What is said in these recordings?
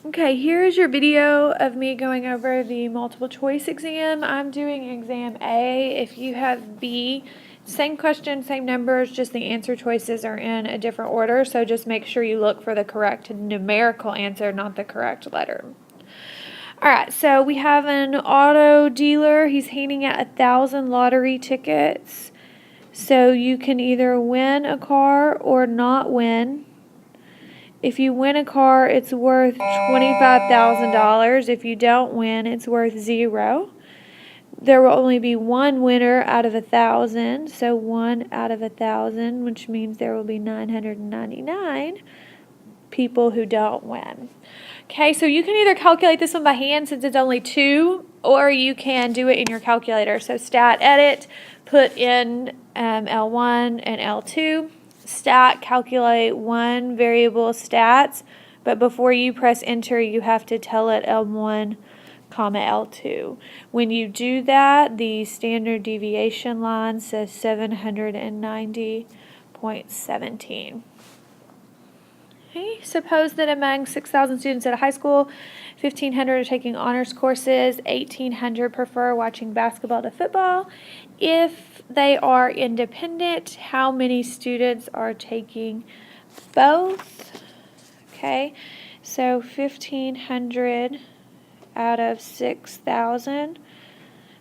Okay, here's your video of me going over the multiple choice exam. I'm doing exam A. If you have B, same question, same numbers, just the answer choices are in a different order, so just make sure you look for the correct numerical answer, not the correct letter. All right, so we have an auto dealer. He's handing out 1,000 lottery tickets. So you can either win a car or not win. If you win a car, it's worth $25,000. If you don't win, it's worth 0. There will only be one winner out of 1,000, so 1 out of 1,000, which means there will be 999 people who don't win. Okay, so you can either calculate this one by hand since it's only 2, or you can do it in your calculator. So stat edit, put in L1 and L2. Stat, calculate one variable stats, but before you press enter, you have to tell it L1, comma L2. When you do that, the standard deviation line says 790.17. Okay, suppose that among 6,000 students at a high school, 1,500 are taking honors courses, 1,800 prefer watching basketball to football. If they are independent, how many students are taking both? Okay, so 1,500 out of 6,000.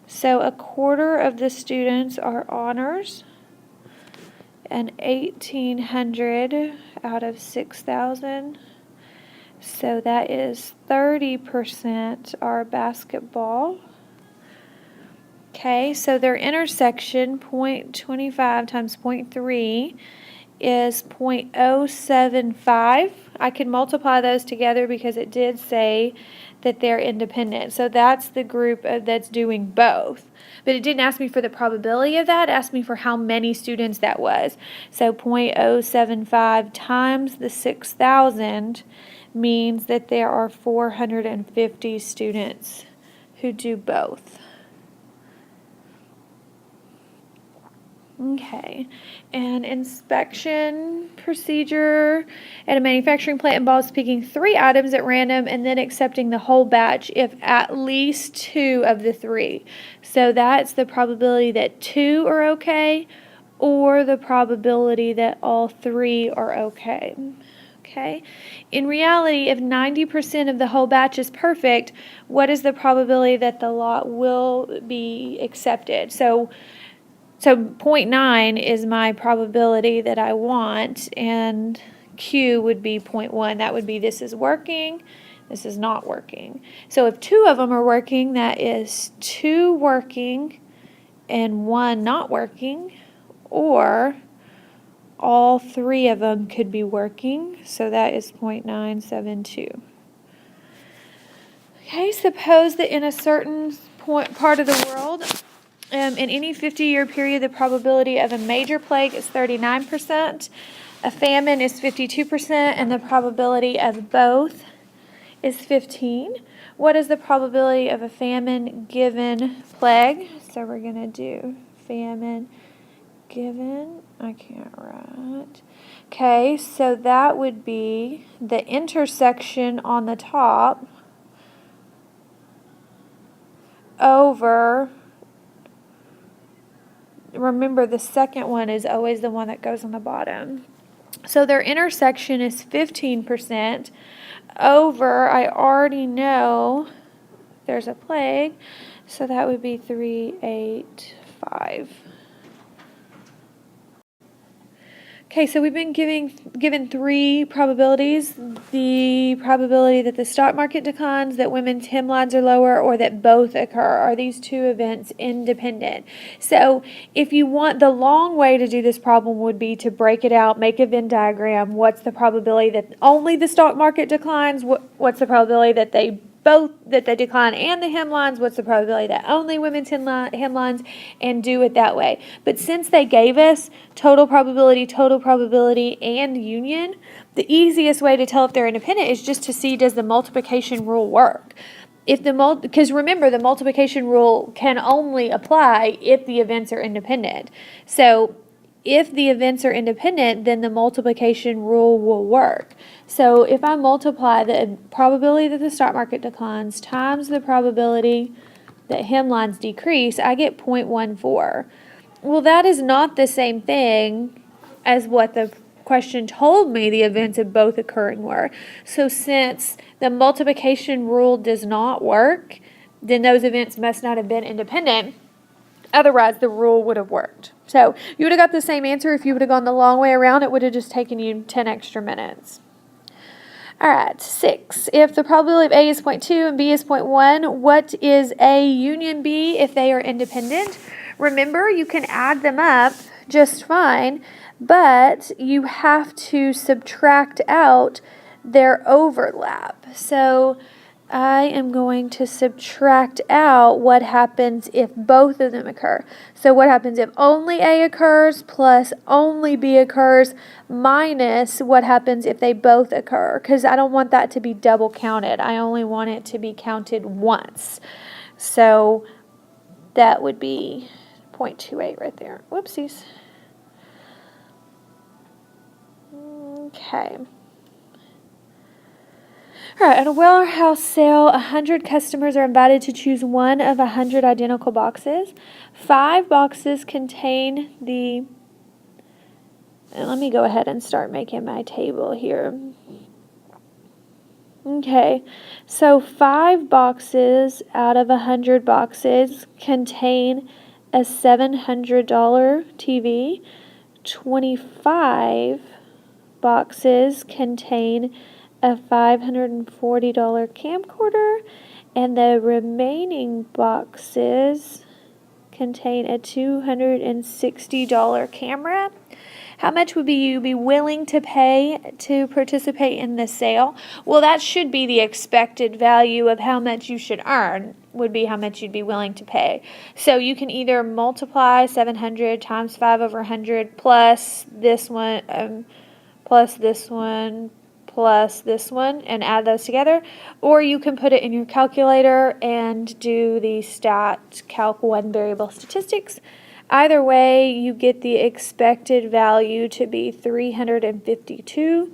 So a quarter of the students are honors, and 1,800 out of 6,000. So that is 30% are basketball. Okay, so their intersection, 0.25 times 0.3 is 0.075. I can multiply those together because it did say that they're independent. So that's the group that's doing both. But it didn't ask me for the probability of that. It asked me for how many students that was. So 0.075 times the 6,000 means that there are 450 students who do both. Okay, an inspection procedure at a manufacturing plant involves picking 3 items at random and then accepting the whole batch if at least 2 of the 3. So that's the probability that 2 are okay, or the probability that all 3 are okay. Okay, in reality, if 90% of the whole batch is perfect, what is the probability that the lot will be accepted? So 0.9 is my probability that I want, and Q would be 0.1. That would be this is working, this is not working. So if 2 of them are working, that is 2 working and 1 not working, or all 3 of them could be working, so that is 0.972. Okay, suppose that in a certain part of the world, in any 50-year period, the probability of a major plague is 39%, a famine is 52%, and the probability of both is 15. What is the probability of a famine given plague? So we're going to do famine given, I can't write. Okay, so that would be the intersection on the top over, remember the second one is always the one that goes on the bottom. So their intersection is 15% over, I already know there's a plague, so that would be 385. Okay, so we've been given 3 probabilities. The probability that the stock market declines, that women's hemlines are lower, or that both occur. Are these 2 events independent? So if you want, the long way to do this problem would be to break it out, make a Venn diagram. What's the probability that only the stock market declines? What's the probability that they decline and the hemlines? What's the probability that only women's hemlines, and do it that way. But since they gave us total probability, and union, the easiest way to tell if they're independent is just to see, does the multiplication rule work? Because remember, the multiplication rule can only apply if the events are independent. So if the events are independent, then the multiplication rule will work. So if I multiply the probability that the stock market declines times the probability that hemlines decrease, I get 0.14. Well, that is not the same thing as what the question told me the events of both occurring were. So since the multiplication rule does not work, then those events must not have been independent. Otherwise, the rule would have worked. So you would have got the same answer if you would have gone the long way around. It would have just taken you 10 extra minutes. All right, 6. If the probability of A is 0.2 and B is 0.1, what is A union B if they are independent? Remember, you can add them up just fine, but you have to subtract out their overlap. So I am going to subtract out what happens if both of them occur. So what happens if only A occurs plus only B occurs minus what happens if they both occur, because I don't want that to be double counted. I only want it to be counted once. So that would be 0.28 right there. Whoopsies. Okay. All right, at a warehouse sale, 100 customers are invited to choose one of 100 identical boxes. 5 boxes contain the, and let me go ahead and start making my table here. Okay, so 5 boxes out of 100 boxes contain a $700 TV. 25 boxes contain a $540 camcorder, and the remaining boxes contain a $260 camera. How much would you be willing to pay to participate in the sale? Well, that should be the expected value of how much you should earn, would be how much you'd be willing to pay. So you can either multiply 700 times 5 over 100 plus this one, plus this one, plus this one, and add those together, or you can put it in your calculator and do the stat calc 1 variable statistics. Either way, you get the expected value to be 352.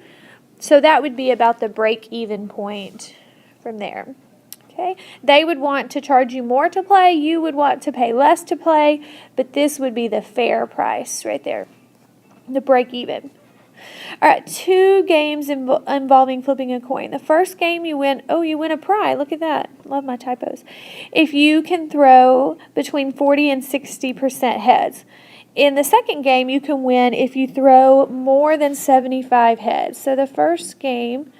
So that would be about the break-even point from there. Okay, they would want to charge you more to play, you would want to pay less to play, but this would be the fair price right there, the break-even. All right, 2 games involving flipping a coin. The first game you win a prize. Look at that. Love my typos. If you can throw between 40 and 60% heads. In the second game, you can win if you throw more than 75 heads. So the first game,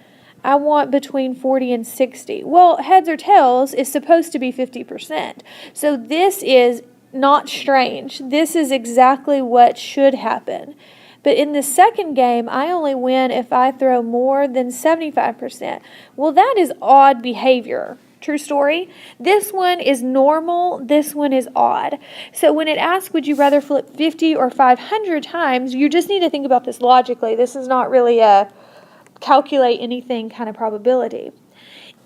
I want between 40 and 60. Well, heads or tails is supposed to be 50%. So this is not strange. This is exactly what should happen. But in the second game, I only win if I throw more than 75%. Well, that is odd behavior. True story. This one is normal. This one is odd. So when it asks, would you rather flip 50 or 500 times, you just need to think about this logically. This is not really a calculate anything kind of probability.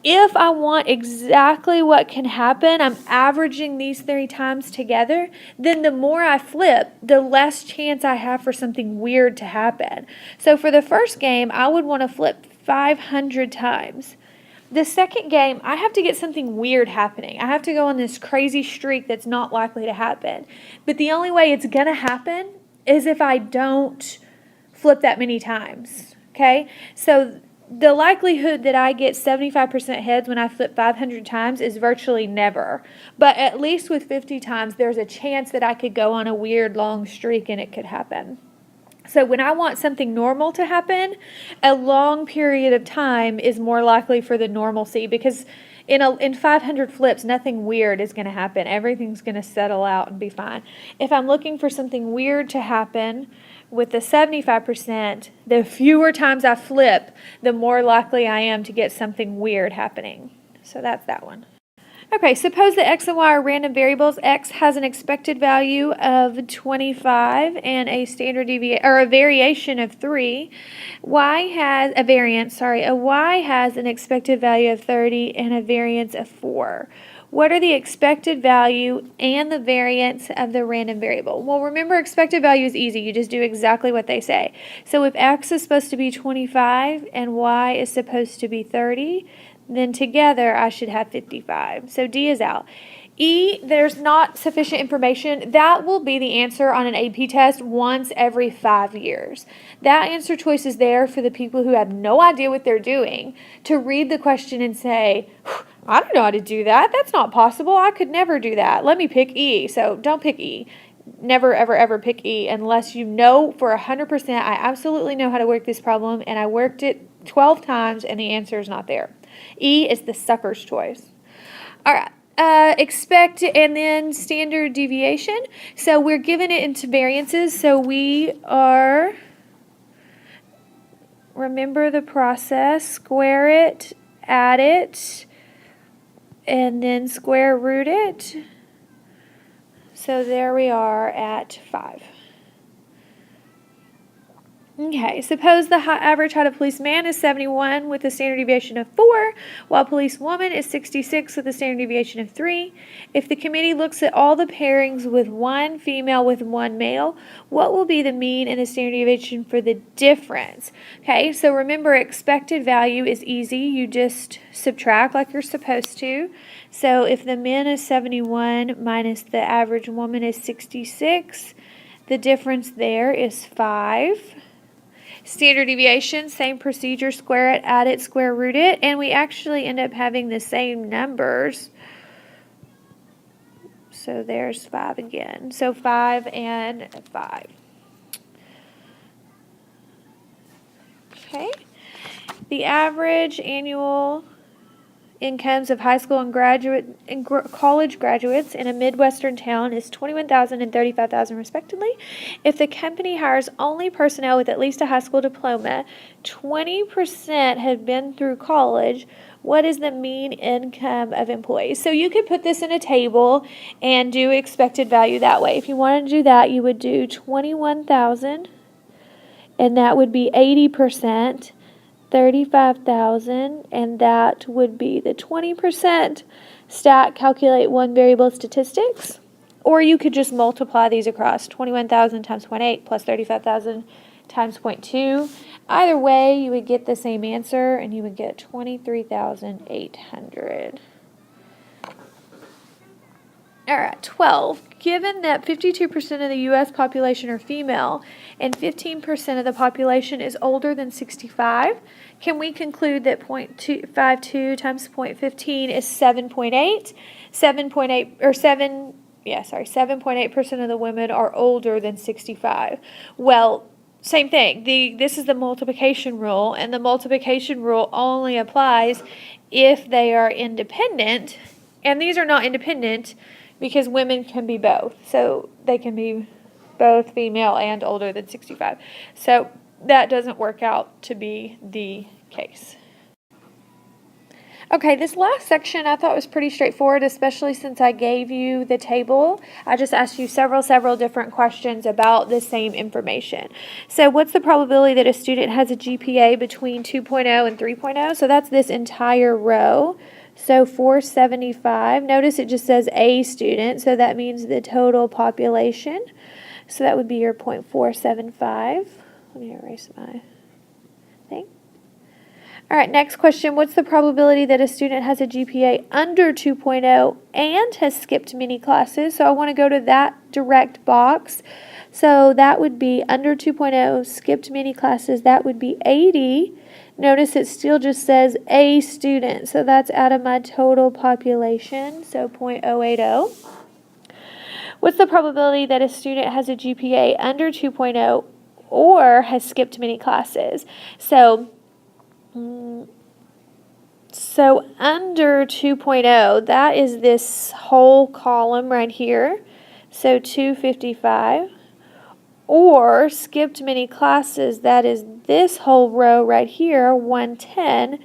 If I want exactly what can happen, I'm averaging these 3 times together, then the more I flip, the less chance I have for something weird to happen. So for the first game, I would want to flip 500 times. The second game, I have to get something weird happening. I have to go on this crazy streak that's not likely to happen. But the only way it's going to happen is if I don't flip that many times. Okay? So the likelihood that I get 75% heads when I flip 500 times is virtually never. But at least with 50 times, there's a chance that I could go on a weird long streak and it could happen. So when I want something normal to happen, a long period of time is more likely for the normalcy, because in 500 flips, nothing weird is going to happen. Everything's going to settle out and be fine. If I'm looking for something weird to happen, with the 75%, the fewer times I flip, the more likely I am to get something weird happening. So that's that one. Okay, suppose that x and y are random variables. X has an expected value of 25 and a standard deviation or a variation of 3. Y has a variance, sorry. A y has an expected value of 30 and a variance of 4. What are the expected value and the variance of the random variable? Well, remember, expected value is easy. You just do exactly what they say. So if x is supposed to be 25 and y is supposed to be 30, then together I should have 55. So D is out. E, there's not sufficient information. That will be the answer on an AP test once every 5 years. That answer choice is there for the people who have no idea what they're doing to read the question and say, I don't know how to do that. That's not possible. I could never do that. Let me pick E. So don't pick E. Never, ever, ever pick E unless you know for 100% I absolutely know how to work this problem and I worked it 12 times and the answer is not there. E is the sucker's choice. All right. Expect and then standard deviation. So we're given it into variances. So we are, remember the process, square it, add it, and then square root it. So there we are at 5. Okay, suppose the average height of policeman is 71 with a standard deviation of 4, while policewoman is 66 with a standard deviation of 3. If the committee looks at all the pairings with one female with one male, what will be the mean and the standard deviation for the difference? Okay, so remember, expected value is easy. You just subtract like you're supposed to. So if the men is 71 minus the average woman is 66, the difference there is 5. Standard deviation, same procedure, square it, add it, square root it, and we actually end up having the same numbers. So there's 5 again. So 5 and 5. Okay. The average annual incomes of high school and college graduates in a Midwestern town is $21,000 and $35,000 respectively. If the company hires only personnel with at least a high school diploma, 20% have been through college, what is the mean income of employees? So you could put this in a table and do expected value that way. If you wanted to do that, you would do 21,000 and that would be 80%. 35,000, and that would be the 20%. Stat, calculate one variable statistics. Or you could just multiply these across 21,000 times 0.8 plus 35,000 times 0.2. Either way, you would get the same answer, and you would get 23,800. All right, 12. Given that 52% of the U.S. population are female and 15% of the population is older than 65, can we conclude that 0.52 times 0.15 is 7.8? 7.8% of the women are older than 65. Well, same thing. This is the multiplication rule, and the multiplication rule only applies if they are independent, and these are not independent because women can be both. So they can be both female and older than 65. So that doesn't work out to be the case. Okay, this last section I thought was pretty straightforward, especially since I gave you the table. I just asked you several different questions about the same information. So what's the probability that a student has a GPA between 2.0 and 3.0? So that's this entire row. So 475, notice it just says a student, so that means the total population. So that would be your 0.475. Let me erase my thing. All right, next question. What's the probability that a student has a GPA under 2.0 and has skipped many classes? So I want to go to that direct box. So that would be under 2.0, skipped many classes. That would be 80. Notice it still just says a student. So that's out of my total population, so 0.080. What's the probability that a student has a GPA under 2.0 or has skipped many classes? So under 2.0, that is this whole column right here, so 255, or skipped many classes, that is this whole row right here, 110,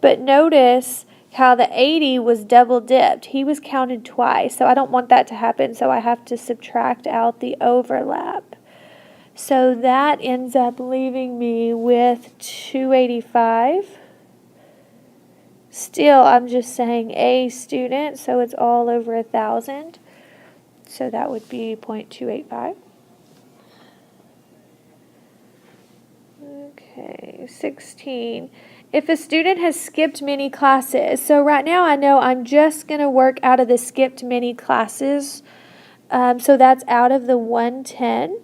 but notice how the 80 was double dipped. He was counted twice, so I don't want that to happen, so I have to subtract out the overlap. So that ends up leaving me with 285. Still, I'm just saying a student, so it's all over 1,000. So that would be 0.285. Okay, 16. If a student has skipped many classes, so right now I know I'm just going to work out of the skipped many classes. So that's out of the 110.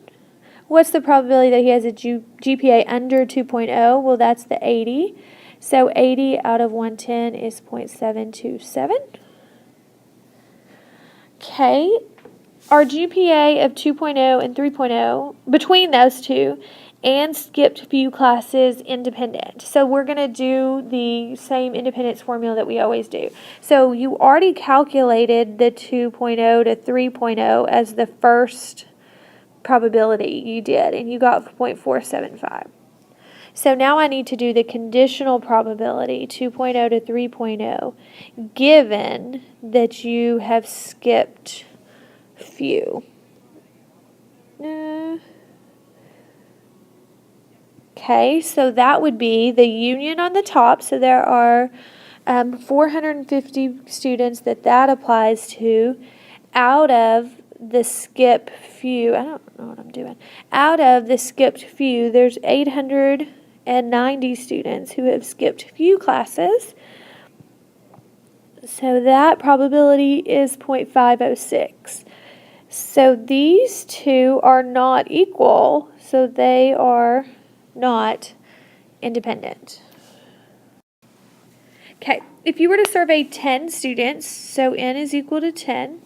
What's the probability that he has a GPA under 2.0? Well, that's the 80. So 80 out of 110 is 0.727. Okay, our GPA of 2.0 and 3.0, between those two, and skipped few classes independent. So we're going to do the same independence formula that we always do. So you already calculated the 2.0 to 3.0 as the first probability you did, and you got 0.475. So now I need to do the conditional probability, 2.0 to 3.0, given that you have skipped few. Okay, so that would be the union on the top. So there are 450 students that applies to out of the skip few. I don't know what I'm doing. Out of the skipped few, there's 890 students who have skipped few classes. So that probability is 0.506. So these two are not equal, so they are not independent. Okay, if you were to survey 10 students, so n is equal to 10,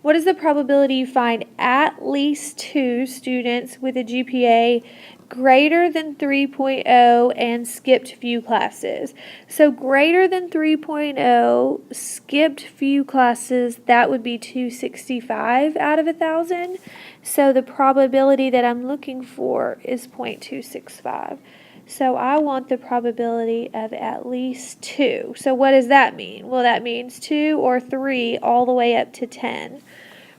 what is the probability you find at least 2 students with a GPA greater than 3.0 and skipped few classes? So greater than 3.0, skipped few classes, that would be 265 out of 1,000. So the probability that I'm looking for is 0.265. So I want the probability of at least 2. So what does that mean? Well, that means 2 or 3 all the way up to 10.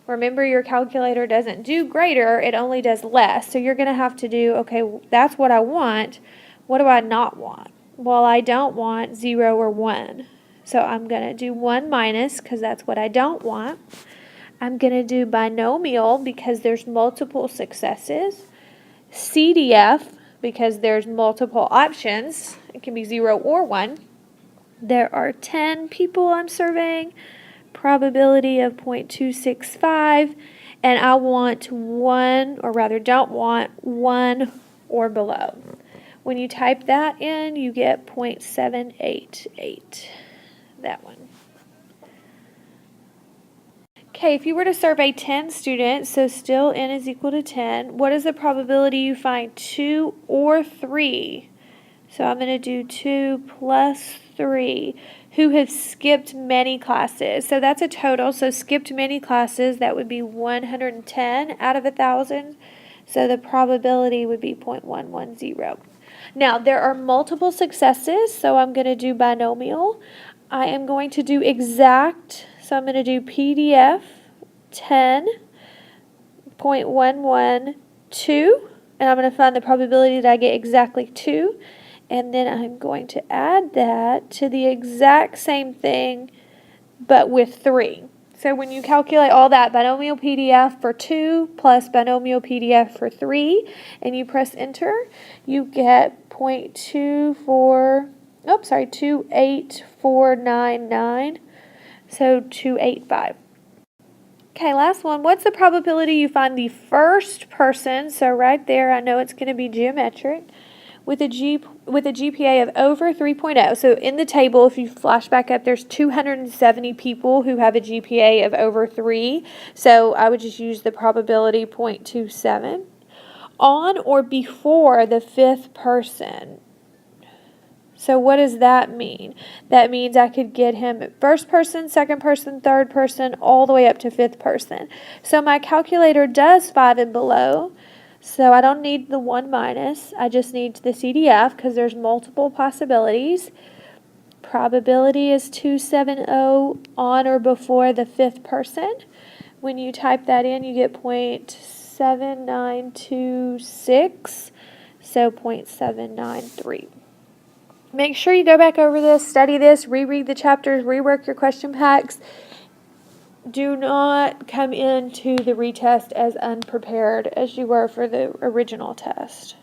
Remember, your calculator doesn't do greater, it only does less. So you're going to have to do, okay, that's what I want. What do I not want? Well, I don't want 0 or 1. So I'm going to do 1 minus because that's what I don't want. I'm going to do binomial because there's multiple successes. CDF because there's multiple options. It can be 0 or 1. There are 10 people I'm surveying. Probability of 0.265, and I want 1, or rather don't want 1 or below. When you type that in, you get 0.788, that one. Okay, if you were to survey 10 students, so still n is equal to 10, what is the probability you find 2 or 3? So I'm going to do 2 plus 3 who have skipped many classes. So that's a total. So skipped many classes, that would be 110 out of 1,000. So the probability would be 0.110. Now, there are multiple successes, so I'm going to do binomial. I am going to do exact, so I'm going to do PDF 10.112, and I'm going to find the probability that I get exactly 2. And then I'm going to add that to the exact same thing, but with 3. So when you calculate all that, binomial PDF for 2 plus binomial PDF for 3, and you press enter, you get 28499, so 285. Okay, last one. What's the probability you find the first person, so right there I know it's going to be geometric, with a GPA of over 3.0. So in the table, if you flash back up, there's 270 people who have a GPA of over 3. So I would just use the probability 0.27. On or before the 5th person. So what does that mean? That means I could get him first person, second person, third person, all the way up to 5th person. So my calculator does 5 and below. So I don't need the 1 minus, I just need the CDF because there's multiple possibilities. Probability is 270 on or before the fifth person. When you type that in, you get 0.7926, so 0.793. Make sure you go back over this, study this, reread the chapters, rework your question packs. Do not come into the retest as unprepared as you were for the original test.